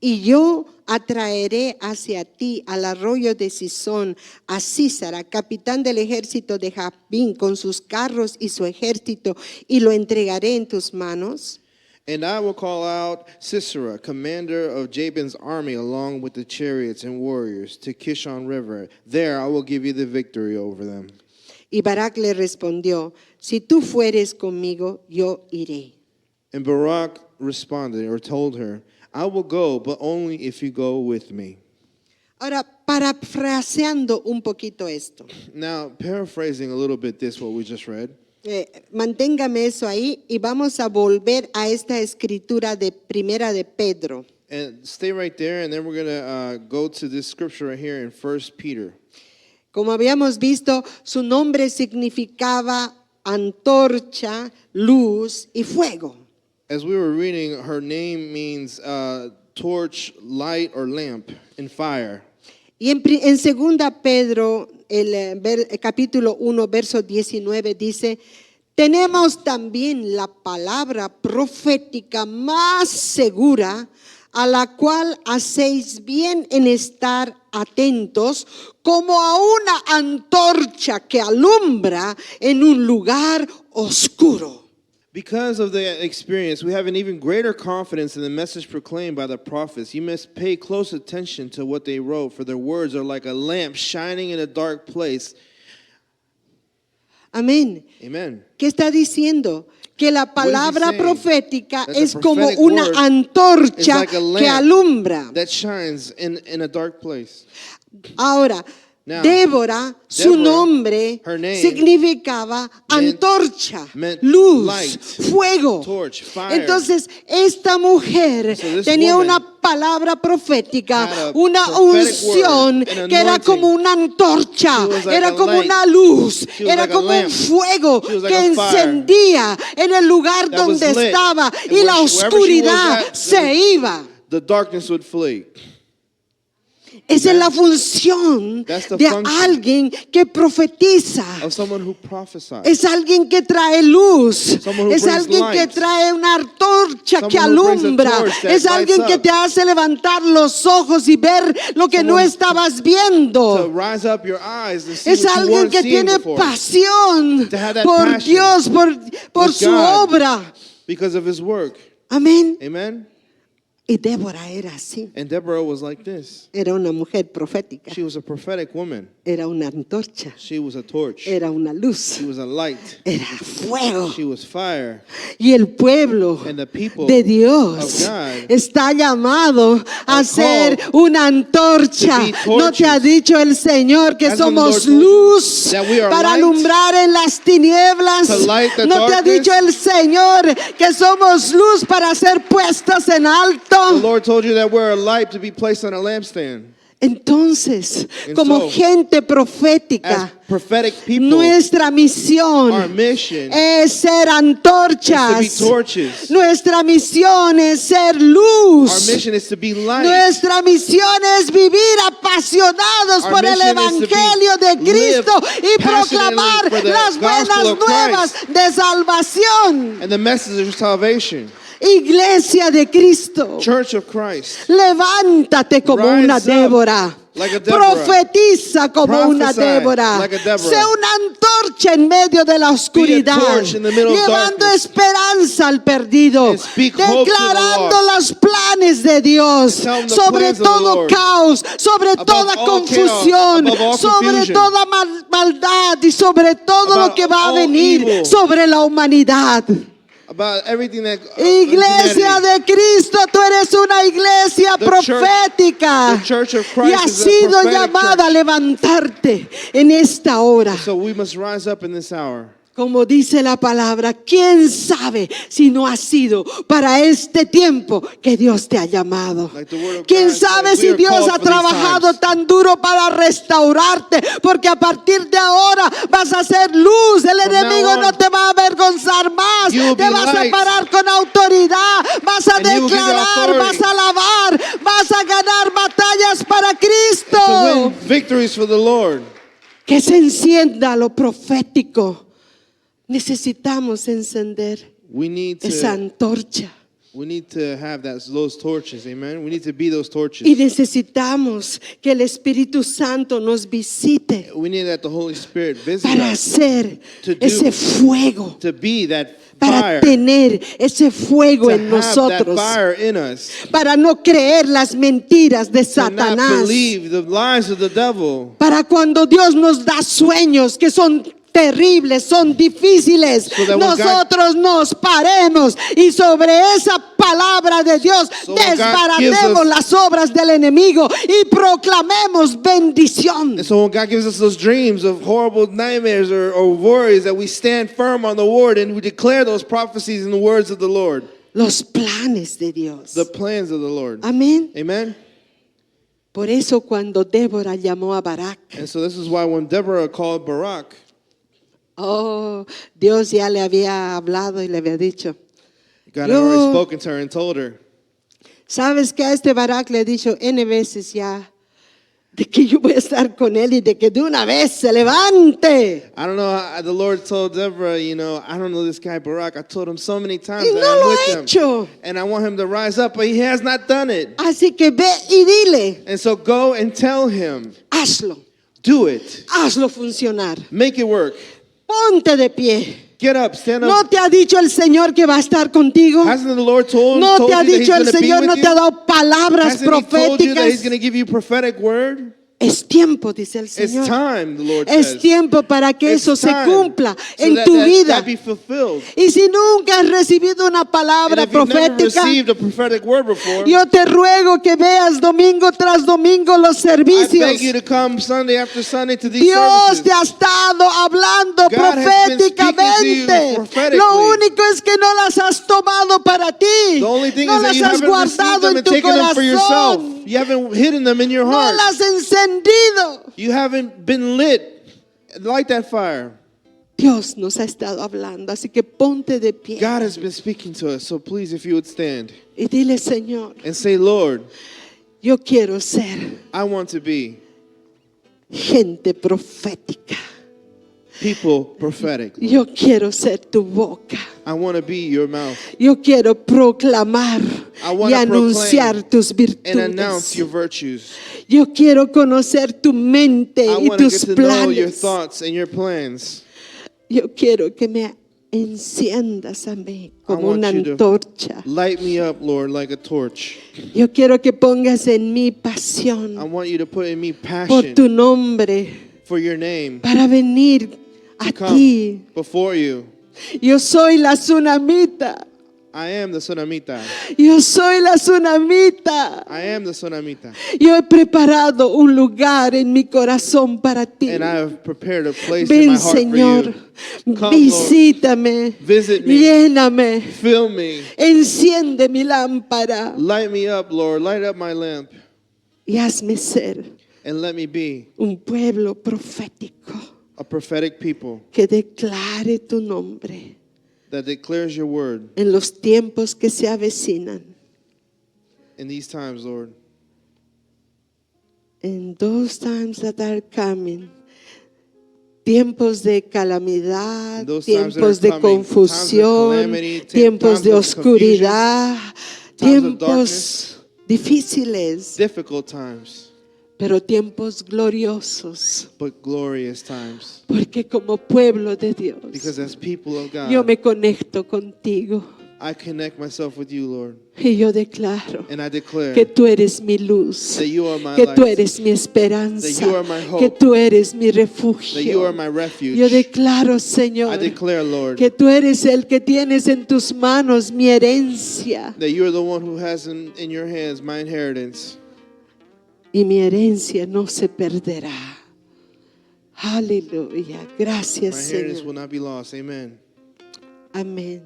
Y yo atraeré hacia ti al arroyo de Sison a Sísara, capitán del ejército de Jabín, con sus carros y su ejército, y lo entregaré en tus manos. And I will call out Sisera, commander of Jabin's army, along with the chariots and warriors, to Kishon River. There I will give you the victory over them. Y Barak le respondió: si tú fueres conmigo, yo iré. And Barak responded, or told her, I will go, but only if you go with me. Ahora, parafraseando un poquito esto, Now, paraphrasing a little bit this, what we just read, manténgame eso ahí y vamos a volver a esta escritura de Primera de Pedro. and stay right there, and then we're going to go to this scripture right here in 1 Peter. Como habíamos visto, su nombre significaba antorcha, luz y fuego. As we were reading, her name means torch, light, or lamp, and fire. Y en segunda Pedro, el capítulo 1, verso 19 dice: tenemos también la palabra profética más segura, a la cual hacéis bien en estar atentos, como a una antorcha que alumbra en un lugar oscuro. Because of the experience, we have an even greater confidence in the message proclaimed by the prophets. You must pay close attention to what they wrote, for their words are like a lamp shining in a dark place. Amén. Amen. ¿Qué está diciendo? Que la palabra saying? profética That the es como prophetic una word is antorcha like a que lamp alumbra. that shines in a dark place. Ahora, Now, Débora, su Deborah, nombre her name significaba antorcha, meant luz, light, fuego. torch, fire. Entonces, esta mujer So this tenía woman una palabra profética, had a una prophetic unción word, an que era anointing. como una antorcha, She was like era a como light. una luz, She was era like a como un lamp. fuego She was like que a fire encendía en el lugar that was donde lit. estaba, And y la wherever she was oscuridad at, se iba. The darkness would flee. Esa es la función That's the de function alguien que profetiza. Of someone who prophesies. Es alguien que trae luz. Someone who Es brings alguien que light. trae una antorcha que Someone who brings a alumbra. torch that Es alguien lights que up. te hace levantar los ojos y ver lo que no Someone estabas To viendo. rise up your eyes and see Es what you alguien weren't que seeing tiene before. pasión To have that por passion Dios, por with su God. obra. Because of his work. Amén. Amen? Y Débora era así. And Deborah was like this. Era una mujer profética. She was a prophetic woman. Era una antorcha. She was a torch. Era una luz. She was a light. Era fuego. She was fire. Y el pueblo And the people de Dios of God está llamado a are ser called una antorcha. to be ¿No te ha torches? dicho el Señor que Hasn't the somos Lord told you luz that we are para light? alumbrar en las tinieblas? To light the ¿No te ha darkness? dicho el Señor que somos luz para ser puestas en The alto? Lord told you that we're a light to be placed on a lampstand. Entonces, And como so, gente As profética, prophetic people, nuestra misión our mission es ser is antorchas. to be torches. Nuestra misión es ser Our luz. mission is to be light. Nuestra misión es vivir apasionados Our por el mission is to Evangelio de live Cristo y passionately proclamar for the las buenas gospel of nuevas de salvación. And the message of salvation. Iglesia de Cristo, Church of Christ. levántate como Rise una up Débora. Like a Deborah. Profetiza como una Prophesy Débora. like a Deborah. Sé una antorcha en medio de la oscuridad. torch in the middle of Llevando darkness. esperanza al perdido. And speak hope to the Declarando lost. los planes de Dios. And tell them the Sobre plans of the todo Lord. caos. Sobre Above toda all confusión. chaos, above all Sobre confusion. toda maldad. Y sobre todo lo About que va a all venir evil. sobre la humanidad. About everything that Iglesia humanity. de Cristo, tú eres una iglesia The church- profética the church of y Christ has is a sido prophetic llamada a church. levantarte en esta hora. So we must rise up in this hour. Como dice la palabra, ¿quién sabe si no ha sido para este tiempo que Dios te ha llamado? Like the word of ¿Quién God sabe says, we si are Dios called ha for these trabajado times. tan duro para restaurarte? Porque a partir de ahora vas a ser luz. El From enemigo now on, no te va a avergonzar más. you will Te be vas a light. parar con autoridad. Vas a And he will give you declarar, authority. vas a alabar, vas a ganar batallas para To Cristo. win victories for the Lord. Que se encienda lo profético. Necesitamos encender We need esa to antorcha. have those torches, amen. We need to be those torches. Y necesitamos que el Espíritu Santo nos visite We need that the Holy Spirit visit para us, hacer to do- ese fuego, to be that para fire, tener ese fuego to en have that nosotros, fire in us, para no creer las mentiras de to not Satanás, believe the lies of the devil. para cuando Dios nos da sueños que son terribles, son difíciles, So that when nosotros nos paremos y sobre esa palabra de Dios So when God desbaratemos gives us- las obras del enemigo y proclamemos bendición. And so when God gives us those dreams of horrible nightmares or worries, that we stand firm on the word and we declare those prophecies in the words of the Lord, Los planes de Dios. the plans of the Lord. Amén. Amen. Por eso cuando Débora llamó a Barak, And so this is why when Deborah called Barak, oh, Dios ya le había hablado y le había dicho, God had Yo- already spoken to her and told her, ¿sabes que a este Barak le he dicho N veces ya de que yo voy a estar con él y de que de una vez se levante? I don't know, the Lord told Deborah, I don't know this guy Barak. I told him so many times Y that no I'm lo with ha him. hecho. And I want him to rise up, but he has not done it. Así que ve y dile, And so go and tell him, hazlo, do it. hazlo funcionar. Make it work. Ponte de pie. Get up, stand ¿No up. te ha dicho el Señor que va a estar contigo? Hasn't the Lord told ¿No te ha you that he's dicho el going to be Señor, with no you? te ha dado palabras Hasn't he told you that he's proféticas? going to give you prophetic word? Es tiempo, dice el It's Señor. time, the Lord Es says. tiempo para que It's eso se time cumpla so en that tu that vida. be fulfilled. Y si nunca has recibido una And palabra if you've never profética, received a prophetic word before, yo te ruego que veas domingo tras domingo los I servicios. beg you to come Sunday after Sunday to these Dios services. te ha estado hablando God has been speaking to proféticamente. you prophetically. Lo único es que no las has tomado para ti. The only thing No is that las you has haven't received guardado them en and tu taken them for yourself. corazón. You haven't hidden them in your No heart. las has encendido. You haven't been lit. Light that fire. Dios nos ha estado hablando, así que ponte de pie God has been speaking to us, so please, if you would stand y dile, Señor, and say, Lord, yo quiero ser I want to be gente profética. people prophetic. Yo quiero ser tu boca. I want to be your mouth Yo quiero proclamar I y wanna anunciar proclaim tus and announce virtudes. your virtues. Yo quiero conocer tu mente I y want to tus get to know your planes. thoughts and your plans. Yo quiero que me enciendas a mí como want una you to antorcha. Light me up, Lord, like a torch. Yo quiero que pongas en mí I pasión want you to put in me por passion tu nombre for your name para venir a to ti. come before you. Yo soy la tsunamita. I am the Tsunamita. Yo soy la tsunamita. I am the Tsunamita. Yo he preparado un lugar en mi corazón para ti. And I have prepared a place in Ven, my heart Señor, for you. Come, visítame, Visit me. lléname, Fill me. enciende mi lámpara Light me up, Lord. Light up my lamp. y hazme ser And let me be un pueblo profético a prophetic people que declare tu nombre that declares your word en los tiempos que se avecinan. in these times, Lord. In those times that are coming, tiempos de calamidad, In those times that are tiempos de coming, times of confusión, calamity, tiempos de times of oscuridad, times of tiempos difíciles. Difficult times. pero tiempos gloriosos, but glorious times. porque como pueblo de Dios, Because as people of yo God, me conecto contigo I connect myself with you, Lord. y yo declaro And I declare que tú eres mi luz, that you are my que tú light, eres mi esperanza, that you are my hope, que tú eres mi that you refugio. are my refuge. Yo declaro, I Señor, declare, Lord, que tú eres el que tienes en tus manos mi herencia, that you are the one who has in your hands my inheritance. y mi herencia no se perderá. Aleluya. Gracias, My inheritance Señor. will not be lost. Amen. Amén.